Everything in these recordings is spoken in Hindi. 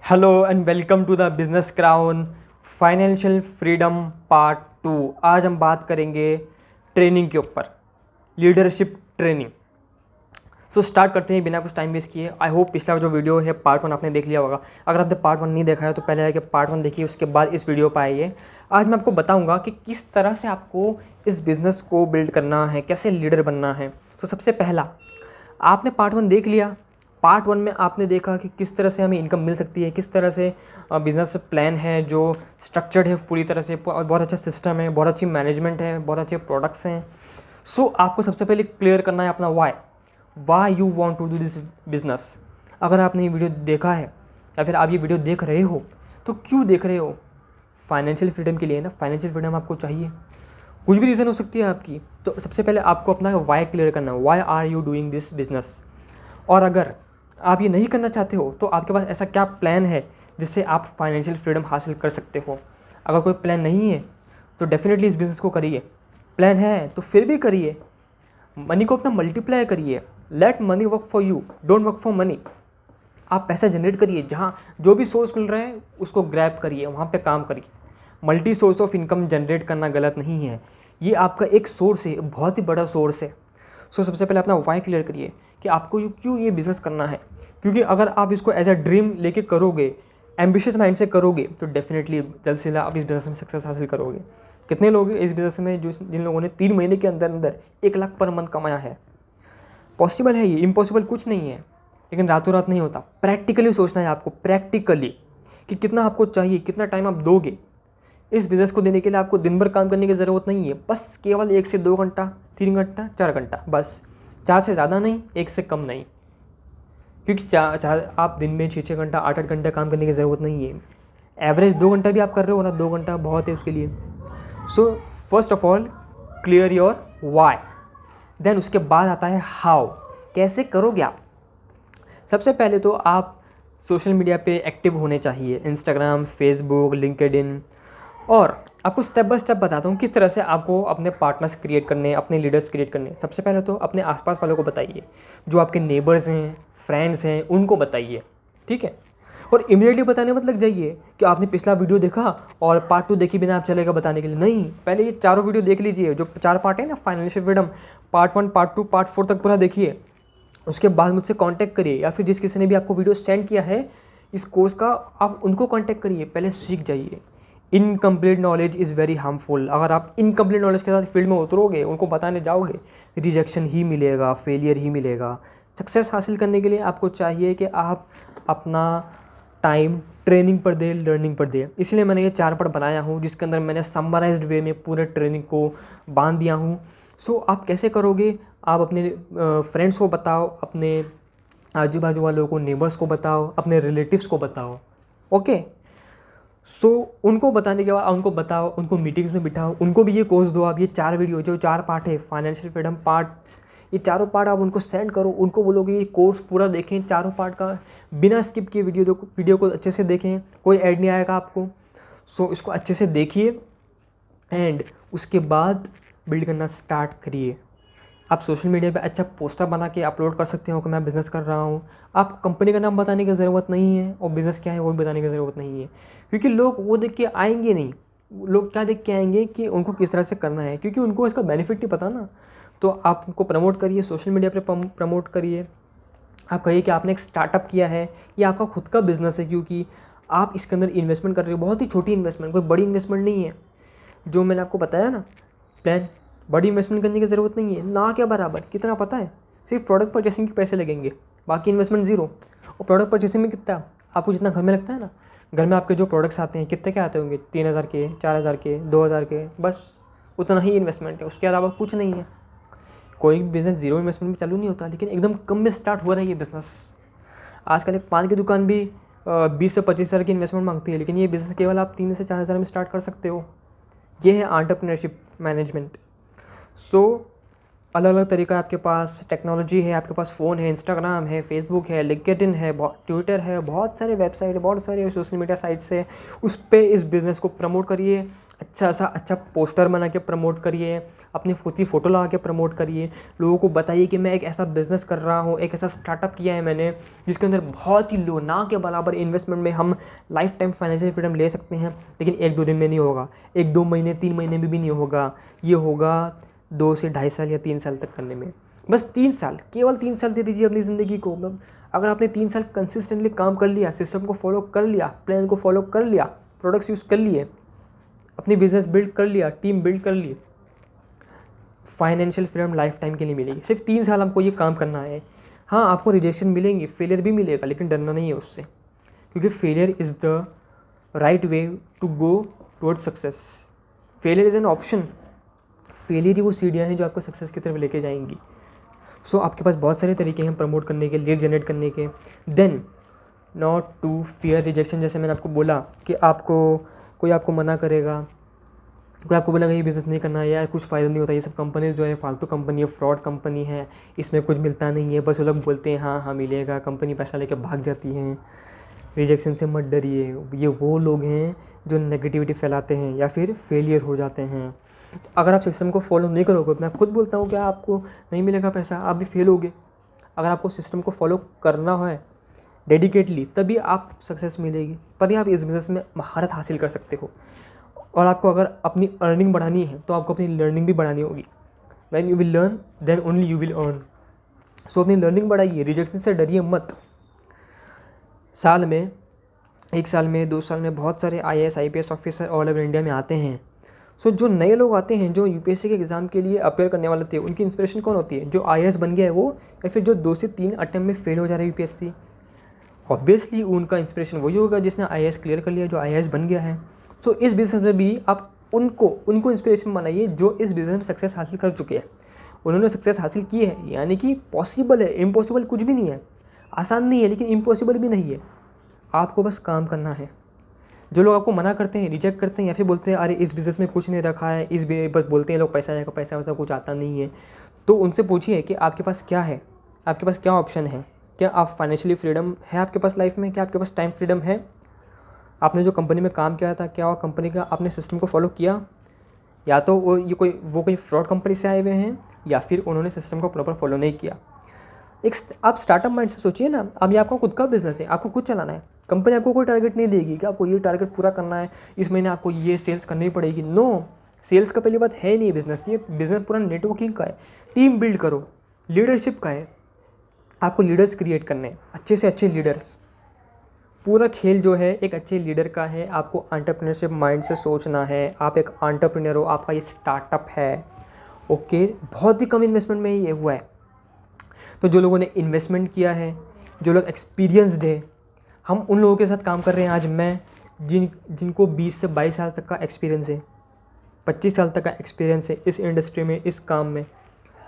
Hello and welcome to the business crown financial freedom part 2। आज हम बात करेंगे ट्रेनिंग के ऊपर, लीडरशिप ट्रेनिंग। सो स्टार्ट करते हैं बिना कुछ टाइम वेस्ट किए। आई होप पिछला जो वीडियो है पार्ट 1 आपने देख लिया होगा। अगर आपने पार्ट 1 नहीं देखा है तो पहले आके पार्ट 1 देखिए, उसके बाद इस वीडियो पर आइए। आज मैं आपको बताऊंगा कि किस तरह से आपको इस बिज़नेस को बिल्ड करना है, कैसे लीडर बनना है। तो सबसे पहला, आपने पार्ट 1 देख लिया। पार्ट 1 में आपने देखा कि किस तरह से हमें इनकम मिल सकती है, किस तरह से बिज़नेस प्लान है जो स्ट्रक्चर्ड है पूरी तरह से, बहुत अच्छा सिस्टम है, बहुत अच्छी मैनेजमेंट है, बहुत अच्छे प्रोडक्ट्स हैं। सो आपको सबसे पहले क्लियर करना है अपना why you want to do this business. अगर आपने ये वीडियो देखा है या फिर आप ये वीडियो देख रहे हो तो क्यों देख रहे हो? फाइनेंशियल फ्रीडम के लिए ना। फाइनेंशियल फ्रीडम आपको चाहिए, कुछ भी रीज़न हो सकती है आपकी। तो सबसे पहले आपको अपना वाई क्लियर करना है, why are you doing this business. और अगर आप ये नहीं करना चाहते हो तो आपके पास ऐसा क्या प्लान है जिससे आप फाइनेंशियल फ्रीडम हासिल कर सकते हो। अगर कोई प्लान नहीं है तो डेफिनेटली इस बिज़नेस को करिए। प्लान है तो फिर भी करिए, मनी को अपना मल्टीप्लाई करिए। Late money work for you, don't work for money. आप पैसा जनरेट करिए, जहाँ जो भी सोर्स मिल रहा है उसको ग्रैब करिए, वहाँ पे काम करिए। Multi source of income generate करना गलत नहीं है, ये आपका एक सोर्स है, बहुत ही बड़ा सोर्स है। सो सबसे पहले अपना वाई क्लियर करिए कि आपको क्यों ये बिज़नेस करना है। क्योंकि अगर आप इसको एज अ ड्रीम लेके करोगे, एम्बिशियस माइंड से करोगे, तो डेफिनेटली जल्द से जल्द आप इस बिज़नेस में सक्सेस हासिल करोगे। कितने लोग इस बिज़नेस में जिन लोगों ने 3 महीने के अंदर अंदर 1 लाख पर मंथ कमाया है? पॉसिबल है, ये इम्पॉसिबल कुछ नहीं है, लेकिन रातों रात नहीं होता। प्रैक्टिकली सोचना है आपको, प्रैक्टिकली कि कितना आपको चाहिए, कितना टाइम आप दोगे। इस बिज़नेस को देने के लिए आपको दिन भर काम करने की ज़रूरत नहीं है, बस केवल 1 से 2 घंटा, 3 घंटा, 4 घंटा, बस। 4 से ज़्यादा नहीं, 1 से कम नहीं। क्योंकि आप दिन में 6-6 घंटा, 8-8 घंटा काम करने की ज़रूरत नहीं है। एवरेज 2 घंटा भी आप कर रहे हो ना, 2 घंटा बहुत है उसके लिए। So first of all clear your why, then उसके बाद आता है हाउ, कैसे करोगे आप। सबसे पहले तो आप सोशल मीडिया पे एक्टिव होने चाहिए, इंस्टाग्राम, फेसबुक, लिंक्डइन। और आपको स्टेप बाय स्टेप बताता हूँ किस तरह से आपको अपने पार्टनर्स क्रिएट करने, अपने लीडर्स क्रिएट करने। सबसे पहले तो अपने आसपास वालों को बताइए, जो आपके नेबर्स हैं, फ्रेंड्स हैं, उनको बताइए, ठीक है। और इमीडिएटली बताने मत लग जाइए कि आपने पिछला वीडियो देखा और पार्ट 2 देखी बिना आप चलेगा बताने के लिए। नहीं, पहले ये चारों वीडियो देख लीजिए, जो 4 पार्ट है ना financial freedom, part 1, part 2, part 4 तक पूरा देखिए। उसके बाद मुझसे कांटेक्ट करिए, या फिर जिस किसी ने भी आपको वीडियो सेंड किया है इस कोर्स का, आप उनको कांटेक्ट करिए, पहले सीख जाइए। Incomplete knowledge is very harmful. अगर आप इनकम्प्लीट नॉलेज के साथ फील्ड में उतरोगे, उनको बताने जाओगे, रिजेक्शन ही मिलेगा, फेलियर ही मिलेगा। सक्सेस हासिल करने के लिए आपको चाहिए कि आप अपना टाइम ट्रेनिंग पर दे, लर्निंग पर दे। इसलिए मैंने ये 4 पार्ट बनाया हूँ, जिसके अंदर मैंने समराइज्ड वे में पूरे ट्रेनिंग को बांध दिया हूँ। सो आप कैसे करोगे? आप अपने फ्रेंड्स को बताओ, अपने आजू बाजू वालों को, नेबर्स को बताओ, अपने रिलेटिव्स को बताओ, ओके। सो उनको बताने के बाद उनको बताओ, उनको मीटिंग्स में बिठाओ, उनको भी ये कोर्स दो। आप ये 4 वीडियो, जो 4 पार्ट है फाइनेंशियल फ्रीडम पार्ट्स, ये चारों पार्ट आप उनको सेंड करो, उनको बोलोगे ये कोर्स पूरा देखें, चारों पार्ट का बिना स्किप किए वीडियो को अच्छे से देखें, कोई ऐड नहीं आएगा आपको। सो इसको अच्छे से देखिए एंड उसके बाद बिल्ड करना स्टार्ट करिए। आप सोशल मीडिया पे अच्छा पोस्टर बना के अपलोड कर सकते हो कि मैं बिज़नेस कर रहा हूँ। आप कंपनी का नाम बताने की ज़रूरत नहीं है और बिज़नेस क्या है वो भी बताने की ज़रूरत नहीं है, क्योंकि लोग वो देख के आएंगे नहीं। लोग क्या देख के आएंगे कि उनको किस तरह से करना है, क्योंकि उनको इसका बेनिफिट नहीं पता ना। तो आप उनको प्रमोट करिए, सोशल मीडिया पर प्रमोट करिए। आप कहिए कि आपने एक स्टार्टअप किया है, ये आपका खुद का बिज़नेस है, क्योंकि आप इसके अंदर इन्वेस्टमेंट कर रहे हो, बहुत ही छोटी इन्वेस्टमेंट, कोई बड़ी इन्वेस्टमेंट नहीं है। जो मैंने आपको बताया ना प्लान, बड़ी इन्वेस्टमेंट करने की ज़रूरत नहीं है ना। क्या बराबर कितना पता है? सिर्फ प्रोडक्ट परचेसिंग के पैसे लगेंगे, बाकी इन्वेस्टमेंट ज़ीरो। और प्रोडक्ट परचेसिंग में कितना आपको जितना घर में लगता है ना, घर में आपके जो प्रोडक्ट्स आते हैं कितने के आते होंगे? 3000 के, 4000 के, 2000 के, बस उतना ही इन्वेस्टमेंट है, उसके अलावा कुछ नहीं है। कोई भी बिज़नेस ज़ीरो इन्वेस्टमेंट में चालू नहीं होता, लेकिन एकदम कम में स्टार्ट हो रहा है ये बिज़नेस। आजकल एक पान की दुकान भी 20 से 25 हज़ार की इन्वेस्टमेंट मांगती है, लेकिन ये बिज़नेस केवल आप 3 से 4 हज़ार में स्टार्ट कर सकते हो। ये है एंटरप्रेन्योरशिप मैनेजमेंट। सो अलग अलग तरीका है आपके पास, टेक्नोलॉजी है, आपके पास फ़ोन है, इंस्टाग्राम है, फेसबुक है, लिंक्डइन है, ट्विटर है, बहुत सारे वेबसाइट है, बहुत सारे सोशल मीडिया साइट्स है। उस पर इस बिज़नेस को प्रमोट करिए, अच्छा पोस्टर बना के प्रमोट करिए। अपनी खुद की फ़ोटो लगा के प्रमोट करिए, लोगों को बताइए कि मैं एक ऐसा बिज़नेस कर रहा हूँ, एक ऐसा स्टार्टअप किया है मैंने जिसके अंदर बहुत ही लो ना के बराबर इन्वेस्टमेंट में हम लाइफ टाइम फाइनेंशियल फ्रीडम ले सकते हैं। लेकिन 1-2 दिन में नहीं होगा, 1-2 महीने 3 महीने में भी नहीं होगा, ये होगा 2 से ढाई साल या 3 साल तक करने में। बस 3 साल, केवल 3 साल दे दीजिए अपनी ज़िंदगी को। मतलब अगर आपने 3 साल कंसिस्टेंटली काम कर लिया, सिस्टम को फॉलो कर लिया, प्लान को फॉलो कर लिया, प्रोडक्ट्स यूज़ कर लिए, अपनी बिजनेस बिल्ड कर लिया, टीम बिल्ड कर ली, फाइनेंशियल फ्रीडम लाइफ टाइम के लिए मिलेगी। सिर्फ 3 साल आपको ये काम करना है। हाँ, आपको रिजेक्शन मिलेंगे, फेलियर भी मिलेगा, लेकिन डरना नहीं है उससे, क्योंकि failure is the right way to go towards success. Failure is an option, failure ही वो सीढ़ियाँ हैं जो आपको सक्सेस की तरफ लेके जाएंगी। सो आपके पास बहुत सारे तरीके हैं प्रमोट करने के, लीड जनरेट करने के। Then not to fear rejection, जैसे मैंने आपको बोला कि कोई आपको मना करेगा, कोई आपको बोलेगा ये बिज़नेस नहीं करना है यार, कुछ फ़ायदा नहीं होता, ये सब कंपनी जो है फालतू कंपनी है, फ्रॉड कंपनी है, इसमें कुछ मिलता नहीं है, बस वो लोग बोलते हैं हाँ हाँ मिलेगा, कंपनी पैसा लेकर भाग जाती हैं। रिजेक्शन से मत डरिए, ये वो लोग हैं जो नेगेटिविटी फैलाते हैं या फिर फेलियर हो जाते हैं। अगर आप सिस्टम को फॉलो नहीं करोगे, मैं खुद बोलता हूँ क्या आपको नहीं मिलेगा पैसा, आप भी फेल होगे। अगर आपको सिस्टम को फॉलो करना है डेडिकेटली, तभी आप सक्सेस मिलेगी, तभी आप इस बिज़नेस में महारत हासिल कर सकते हो। और आपको अगर अपनी अर्निंग बढ़ानी है तो आपको अपनी लर्निंग भी बढ़ानी होगी। When you will learn then only you will earn. So अपनी लर्निंग बढ़ाइए, रिजेक्शन से डरिए मत। साल में 1 साल में 2 साल में बहुत सारे IAS IPS officer all over India में आते हैं। सो जो नए लोग आते हैं जो UPSC के एग्ज़ाम के लिए अपेयर करने वाले थे, उनकी इंस्पिरेशन कौन होती है? जो IAS बन गया है वो, या फिर जो 2 से 3 अटेम्प्ट में फेल हो जा रहा है UPSC। ऑब्वियसली उनका इंस्पिरेशन वही होगा जिसने IAS क्लियर कर लिया, जो IAS बन गया है। सो इस बिज़नेस में भी आप उनको इंस्पिरेशन बनाइए जो इस बिज़नेस में सक्सेस हासिल कर चुके हैं। उन्होंने सक्सेस हासिल की है, यानी कि पॉसिबल है, इम्पॉसिबल कुछ भी नहीं है। आसान नहीं है लेकिन इम्पॉसिबल भी नहीं है। आपको बस काम करना है। जो लोग आपको मना करते हैं, रिजेक्ट करते हैं या फिर बोलते हैं अरे इस बिज़नेस में कुछ नहीं रखा है, बस बोलते हैं लोग पैसा आएगा, पैसा वैसा कुछ आता नहीं है, तो उनसे पूछिए कि आपके पास क्या है, आपके पास क्या ऑप्शन है, क्या आप फाइनेंशियली फ्रीडम है आपके पास लाइफ में, क्या आपके पास टाइम फ्रीडम है, आपने जो कंपनी में काम किया था क्या वो कंपनी का आपने सिस्टम को फॉलो किया, या तो वो कोई फ्रॉड कंपनी से आए हुए हैं या फिर उन्होंने सिस्टम को प्रॉपर फॉलो नहीं किया। आप स्टार्टअप माइंड से सोचिए ना। अब ये आपका खुद का बिजनेस है, आपको खुद चलाना है। कंपनी आपको कोई टारगेट नहीं देगी कि आपको ये टारगेट पूरा करना है, इस महीने आपको ये सेल्स करनी पड़ेगी। नो, सेल्स का पहली बात है नहीं बिजनेस। ये बिजनेस पूरा नेटवर्किंग का है, टीम बिल्ड करो, लीडरशिप का है। आपको लीडर्स क्रिएट करने हैं, अच्छे से अच्छे लीडर्स। पूरा खेल जो है एक अच्छे लीडर का है। आपको एंटरप्रेन्योरशिप माइंड से सोचना है। आप एक एंटरप्रेन्योर हो, आपका ये स्टार्टअप है, ओके। बहुत ही कम इन्वेस्टमेंट में ये हुआ है। तो जो लोगों ने इन्वेस्टमेंट किया है, जो लोग एक्सपीरियंसड है, हम उन लोगों के साथ काम कर रहे हैं। आज मैं जिनको 20 से 22 साल तक का एक्सपीरियंस है, 25 साल तक का एक्सपीरियंस है इस इंडस्ट्री में, इस काम में,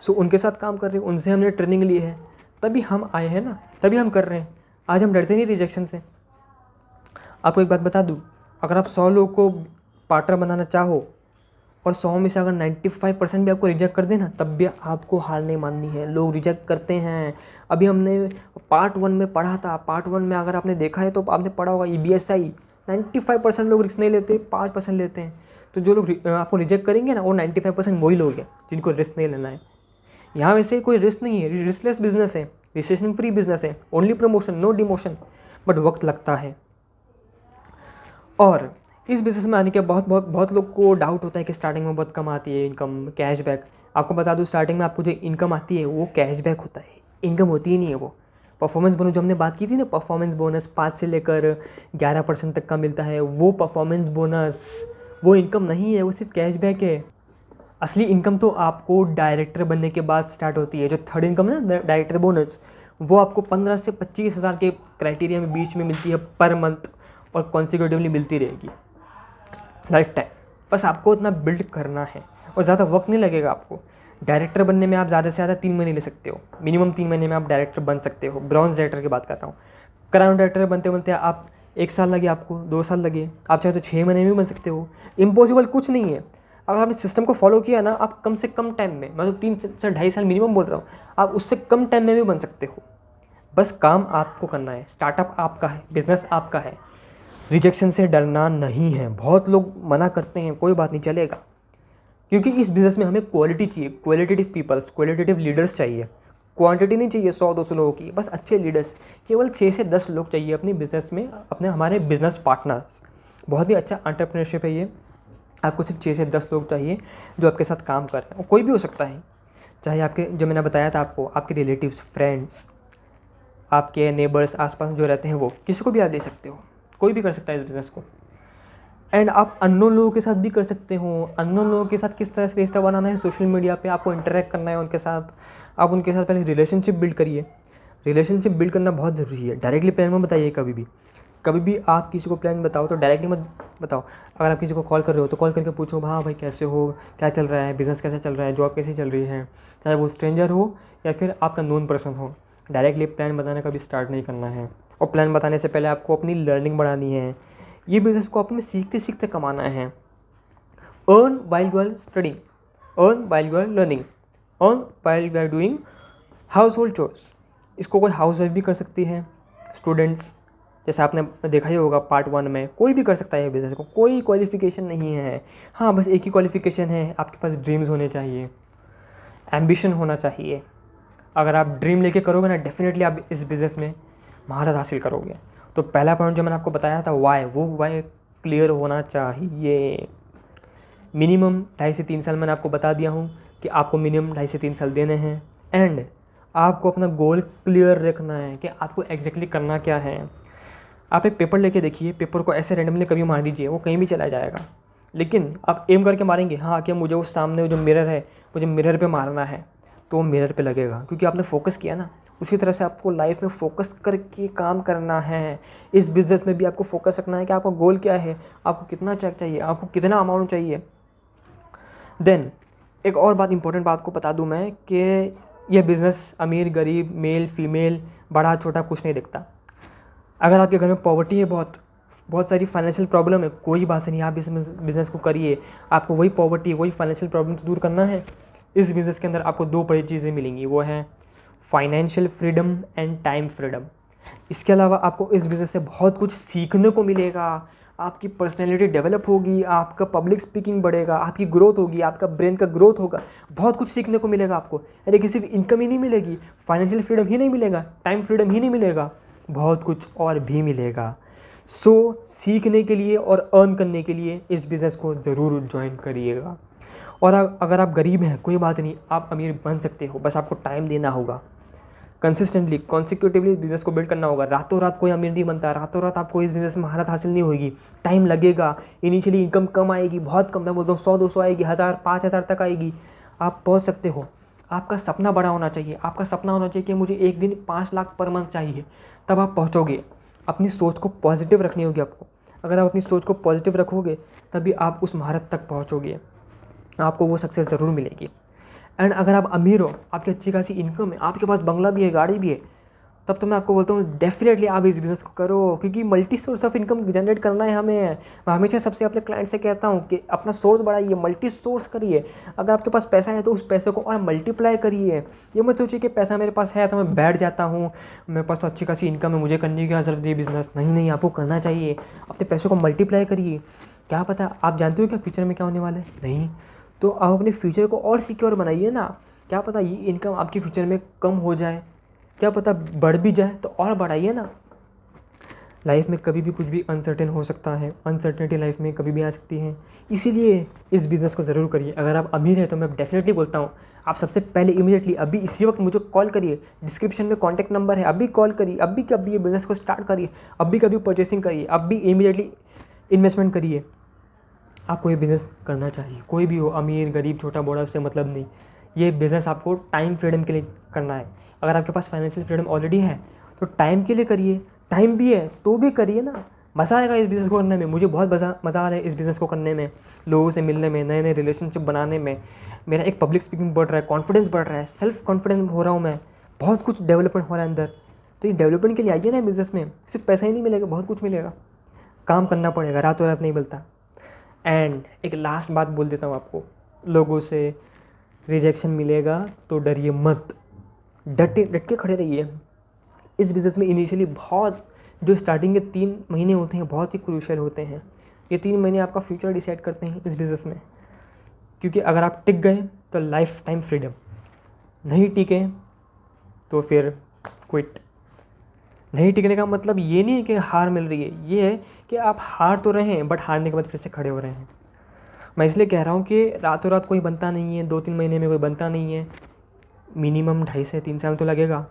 सो उनके साथ काम कर रहे हैं, उनसे हमने ट्रेनिंग ली है, तभी हम आए हैं ना, तभी हम कर रहे हैं। आज हम डरते नहीं रिजेक्शन से। आपको एक बात बता दूँ, अगर आप 100 लोगों को पार्टनर बनाना चाहो और 100 में से अगर 95% भी आपको रिजेक्ट कर देना, तब भी आपको हार नहीं माननी है। लोग रिजेक्ट करते हैं। अभी हमने पार्ट 1 में पढ़ा था, पार्ट 1 में अगर आपने देखा है तो आपने पढ़ा होगा EBSI, 95% लोग रिस्क नहीं लेते, 5% लेते हैं। तो जो लोग आपको रिजेक्ट करेंगे ना, वो 95% वही लोग हैं जिनको रिस्क नहीं लेना है। यहाँ वैसे कोई रिस्क नहीं है, रिस्कलेस बिजनेस है, रिसेशन फ्री बिजनेस है, only promotion no demotion, but वक्त लगता है। और इस बिज़नेस में आने के बहुत लोग को डाउट होता है कि स्टार्टिंग में बहुत कम आती है इनकम, कैशबैक। आपको बता दूं, स्टार्टिंग में आपको जो इनकम आती है वो कैशबैक होता है, इनकम होती ही नहीं है वो। परफॉर्मेंस बोनस जो हमने बात की थी ना, परफॉर्मेंस बोनस 5 से लेकर 11% तक का मिलता है, वो परफॉर्मेंस बोनस वो इनकम नहीं है, वो सिर्फ कैशबैक है। असली इनकम तो आपको डायरेक्टर बनने के बाद स्टार्ट होती है। जो थर्ड इनकम है ना, डायरेक्टर बोनस, वो आपको 15 से 25 हज़ार के क्राइटेरिया में बीच में मिलती है पर मंथ, और कॉन्सिक्यूटिवली मिलती रहेगी लाइफ टाइम। बस आपको इतना बिल्ड करना है और ज़्यादा वक्त नहीं लगेगा आपको। डायरेक्टर बनने में आप ज़्यादा से ज़्यादा 3 महीने ले सकते हो, मिनिमम 3 महीने में आप डायरेक्टर बन सकते हो। ब्रॉन्ज डायरेक्टर की बात कर रहा हूँ। क्राउन डायरेक्टर बनते बनते आप 1 साल लगे, आपको 2 साल लगे, आप चाहे तो 6 महीने में भी बन सकते हो। इम्पॉसिबल कुछ नहीं है। अगर आपने सिस्टम को फॉलो किया ना, आप कम से कम टाइम में, मैं तो 3 से 2.5 साल मिनिमम बोल रहा हूँ, आप उससे कम टाइम में भी बन सकते हो। बस काम आपको करना है। स्टार्टअप आपका है, बिजनेस आपका है। रिजेक्शन से डरना नहीं है। बहुत लोग मना करते हैं, कोई बात नहीं, चलेगा। क्योंकि इस बिज़नेस में हमें क्वालिटी चाहिए, क्वालिटेटिव पीपल्स, क्वालिटेटिव लीडर्स चाहिए। क्वांटिटी नहीं चाहिए 100-200 लोगों की, बस अच्छे लीडर्स। केवल 6 से 10 लोग चाहिए अपनी बिज़नेस में, अपने हमारे बिज़नेस पार्टनर्स। बहुत ही अच्छा एंटरप्रेन्योरशिप है ये। आपको सिर्फ 6 से 10 लोग चाहिए जो आपके साथ काम कर रहे हैं, और कोई भी हो सकता है, चाहे आपके, जो मैंने बताया था आपको, आपके रिलेटिव्स, फ्रेंड्स, आपके नेबर्स, आसपास जो रहते हैं, वो किसी को भी आप ले सकते हो, कोई भी कर सकता है इस बिज़नेस को। एंड आप अननोन लोगों के साथ भी कर सकते हो। अननोन लोगों के साथ किस तरह से रिश्ता बनाना है, सोशल मीडिया पे आपको इंटरेक्ट करना है उनके साथ। आप उनके साथ पहले रिलेशनशिप बिल्ड करिए। रिलेशनशिप बिल्ड करना बहुत ज़रूरी है। डायरेक्टली प्लान मत बताइए कभी भी। कभी भी आप किसी को प्लान बताओ तो डायरेक्टली मत बताओ। अगर आप किसी को कॉल कर रहे हो तो कॉल करके पूछो, हाँ भाई कैसे हो, क्या चल रहा है, बिज़नेस कैसे चल रहा है, जॉब कैसी चल रही है, चाहे वो स्ट्रेंजर हो या फिर आपका नोन पर्सन हो। डायरेक्टली प्लान बताना कभी स्टार्ट नहीं करना है। और प्लान बताने से पहले आपको अपनी लर्निंग बढ़ानी है। ये बिज़नेस को आपने सीखते सीखते कमाना है। Earn while you are studying, earn while you are learning, earn while you are doing household chores. इसको कोई हाउस वाइफ भी कर सकती है, स्टूडेंट्स, जैसे आपने देखा ही होगा पार्ट 1 में, कोई भी कर सकता है बिज़नेस को, कोई क्वालिफिकेशन नहीं है। हाँ, बस एक ही क्वालिफिकेशन है, आपके पास ड्रीम्स होने चाहिए, एम्बिशन होना चाहिए। अगर आप ड्रीम लेके करोगे ना, डेफिनेटली आप इस बिज़नेस में महारत हासिल करोगे। तो पहला पॉइंट जो मैंने आपको बताया था वाई, वो वाई क्लियर होना चाहिए। मिनिमम 2.5 से 3 साल मैंने आपको बता दिया हूँ कि आपको मिनिमम 2.5 से 3 साल देने हैं। एंड आपको अपना गोल क्लियर रखना है कि आपको एग्जैक्टली करना क्या है। आप एक पेपर लेके देखिए, पेपर को ऐसे रैंडमली कभी मार दीजिए, वो कहीं भी चला जाएगा। लेकिन आप एम करके मारेंगे, हाँ कि मुझे उस सामने जो मिरर है, मुझे मिरर पे मारना है, तो वो मिरर पे लगेगा, क्योंकि आपने फोकस किया ना। उसी तरह से आपको लाइफ में फोकस करके काम करना है। इस बिज़नेस में भी आपको फोकस रखना है कि आपका गोल क्या है, आपको कितना चेक चाहिए, आपको कितना अमाउंट चाहिए। देन एक और बात, इंपॉर्टेंट बात को बता दूं मैं कि ये बिज़नेस अमीर गरीब, मेल फीमेल, बड़ा छोटा कुछ नहीं दिखता। अगर आपके घर में पॉवर्टी है, बहुत बहुत सारी फाइनेंशियल प्रॉब्लम है, कोई बात नहीं, आप इस बिज़नेस को करिए। आपको वही पॉवर्टी, वही फाइनेंशियल प्रॉब्लम दूर करना है। इस बिज़नेस के अंदर आपको 2 बड़ी चीज़ें मिलेंगी, वो है financial freedom and time freedom. इसके अलावा आपको इस बिज़नेस से बहुत कुछ सीखने को मिलेगा। आपकी पर्सनैलिटी डेवलप होगी, आपका पब्लिक स्पीकिंग बढ़ेगा, आपकी ग्रोथ होगी, आपका ब्रेन का ग्रोथ होगा, बहुत कुछ सीखने को मिलेगा आपको। लेकिन सिर्फ इनकम ही नहीं मिलेगी, फाइनेंशियल फ्रीडम ही नहीं मिलेगा, टाइम फ्रीडम ही नहीं मिलेगा, बहुत कुछ और भी मिलेगा। सो सीखने के लिए और अर्न करने के लिए इस बिज़नेस को ज़रूर ज्वाइन करिएगा। और अगर आप गरीब हैं, कोई बात नहीं, आप अमीर बन सकते हो, बस आपको टाइम देना होगा। कंसिस्टेंटली, कॉन्सिक्यूटिवली बिज़नेस को बिल्ड करना होगा। रातों रात कोई अमीर नहीं बनता, रातों रात आपको इस बिज़नेस में महारत हासिल नहीं होगी। टाइम लगेगा, इनिशियली इनकम कम आएगी, बहुत कम, मैं बोलता हूँ 100-200 आएगी, 1000 5000 तक आएगी। आप पहुँच सकते हो। आपका सपना बड़ा होना चाहिए। आपका सपना होना चाहिए कि मुझे एक दिन 5 लाख पर मंथ चाहिए, तब आप पहुँचोगे। अपनी सोच को पॉजिटिव रखनी होगी आपको। अगर आप अपनी सोच को पॉजिटिव रखोगे तभी आप उस महारत तक पहुँचोगे, आपको वो सक्सेस ज़रूर मिलेगी। एंड अगर आप अमीर हो, आपकी अच्छी खासी इनकम है, आपके पास बंगला भी है, गाड़ी भी है, तब तो मैं आपको बोलता हूँ डेफिनेटली आप इस बिज़नेस को करो, क्योंकि multi source of income generate करना है हमें। मैं हमेशा सबसे अपने क्लाइंट से कहता हूँ कि अपना सोर्स बढ़ाइए, मल्टी सोर्स करिए। अगर आपके पास पैसा है तो उस पैसे को और मल्टीप्लाई करिए। ये मत सोचिए कि पैसा मेरे पास है तो मैं बैठ जाता हूँ, मेरे पास तो अच्छी खासी इनकम है, मुझे करने की क्या ज़रूरत है बिज़नेस। नहीं नहीं, आपको करना चाहिए। अपने पैसों को मल्टीप्लाई करिए। क्या पता, आप जानते हो क्या फ्यूचर में क्या होने वाला है? नहीं, तो आप अपने फ्यूचर को और सिक्योर बनाइए ना। क्या पता ये इनकम आपके फ्यूचर में कम हो जाए, क्या पता बढ़ भी जाए, तो और बढ़ाइए ना। लाइफ में कभी भी कुछ भी अनसर्टेन हो सकता है, अनसर्टेनिटी लाइफ में कभी भी आ सकती है, इसीलिए इस बिज़नेस को ज़रूर करिए। अगर आप अमीर हैं तो मैं डेफिनेटली बोलता हूँ आप सबसे पहले इमीडिएटली अभी इसी वक्त मुझे कॉल करिए। डिस्क्रिप्शन में कॉन्टैक्ट नंबर है, अभी कॉल करिए, अभी कभी ये बिज़नेस को स्टार्ट करिए, अभी कभी परचेसिंग करिए, अभी इमीडिएटली इन्वेस्टमेंट करिए। आपको ये बिज़नेस करना चाहिए, कोई भी हो, अमीर गरीब छोटा बड़ा, उससे मतलब नहीं। ये बिज़नेस आपको टाइम फ्रीडम के लिए करना है। अगर आपके पास फाइनेंशियल फ्रीडम ऑलरेडी है तो टाइम के लिए करिए, टाइम भी है तो भी करिए ना। मज़ा आएगा इस बिज़नेस को करने में, मुझे बहुत मज़ा आ रहा है इस बिज़नेस को करने में, लोगों से मिलने में, नए नए रिलेशनशिप बनाने में। मेरा एक पब्लिक स्पीकिंग बढ़ रहा है, कॉन्फिडेंस बढ़ रहा है, सेल्फ कॉन्फिडेंस हो रहा हूँ मैं, बहुत कुछ डेवलपमेंट हो रहा है अंदर। तो ये डेवलपमेंट के लिए आइए ना बिज़नेस में, सिर्फ पैसा ही नहीं मिलेगा, बहुत कुछ मिलेगा। काम करना पड़ेगा, रातों रात नहीं मिलता। एंड एक लास्ट बात बोल देता हूँ आपको, लोगों से रिजेक्शन मिलेगा तो डरिए मत, डट के खड़े रहिए। इस बिज़नेस में इनिशियली बहुत, जो स्टार्टिंग के 3 महीने होते हैं बहुत ही क्रूशियल होते हैं। ये 3 महीने आपका फ्यूचर डिसाइड करते हैं इस बिज़नेस में। क्योंकि अगर आप टिक गए तो लाइफ टाइम फ्रीडम, नहीं टिके तो फिर क्विट। नहीं टिकने का मतलब ये नहीं है कि हार मिल रही है, ये है कि आप हार तो रहे हैं बट हारने के बाद फिर से खड़े हो रहे हैं। मैं इसलिए कह रहा हूँ कि रातों रात कोई बनता नहीं है, 2-3 महीने में कोई बनता नहीं है, मिनिमम 2.5 से 3 साल तो लगेगा।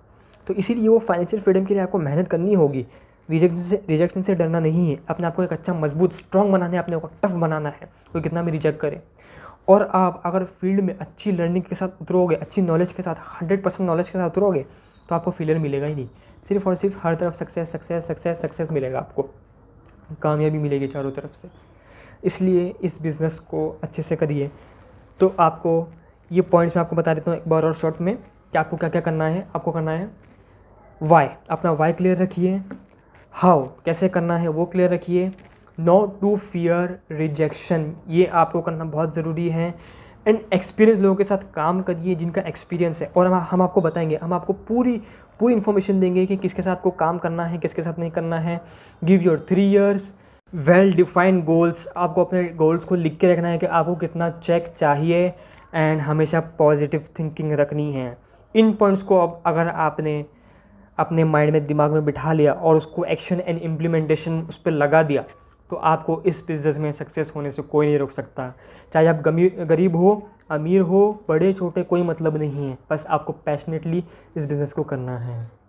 तो इसीलिए वो फाइनेंशियल फ्रीडम के लिए आपको मेहनत करनी होगी। रिजेक्शन से डरना नहीं है, अपने आप को एक अच्छा मजबूत स्ट्रॉन्ग बनाना है, अपने आप को टफ बनाना है, कोई कितना भी रिजेक्ट करे। और आप अगर फील्ड में अच्छी लर्निंग के साथ उतरोगे, अच्छी नॉलेज के साथ, 100% नॉलेज के साथ उतरोगे, तो आपको फेलियर मिलेगा ही नहीं। सिर्फ और सिर्फ हर तरफ सक्सेस सक्सेस सक्सेस सक्सेस मिलेगा, आपको कामयाबी मिलेगी चारों तरफ से। इसलिए इस बिज़नेस को अच्छे से करिए। तो आपको ये पॉइंट्स मैं आपको बता देता हूँ एक बार और शॉर्ट में कि आपको क्या क्या करना है। आपको करना है वाई, अपना वाई क्लियर रखिए। हाउ, कैसे करना है वो क्लियर रखिए। नॉट टू फियर रिजेक्शन, ये आपको करना बहुत ज़रूरी है। एंड एक्सपीरियंस लोगों के साथ काम करिए जिनका एक्सपीरियंस है, और हम आपको बताएंगे, हम आपको पूरी इन्फॉर्मेशन देंगे कि किसके साथ आपको काम करना है, किसके साथ नहीं करना है। Give your 3 years well defined goals, आपको अपने गोल्स को लिख के रखना है कि आपको कितना चेक चाहिए, एंड हमेशा पॉजिटिव थिंकिंग रखनी है। इन पॉइंट्स को अब अगर आपने अपने माइंड में, दिमाग में बिठा लिया और उसको एक्शन एंड इम्प्लीमेंटेशन उस पर लगा दिया, तो आपको इस बिज़नेस में सक्सेस होने से कोई नहीं रोक सकता। चाहे आप गरीब हो, अमीर हो, बड़े छोटे, कोई मतलब नहीं है, बस आपको पैशनेटली इस बिज़नेस को करना है।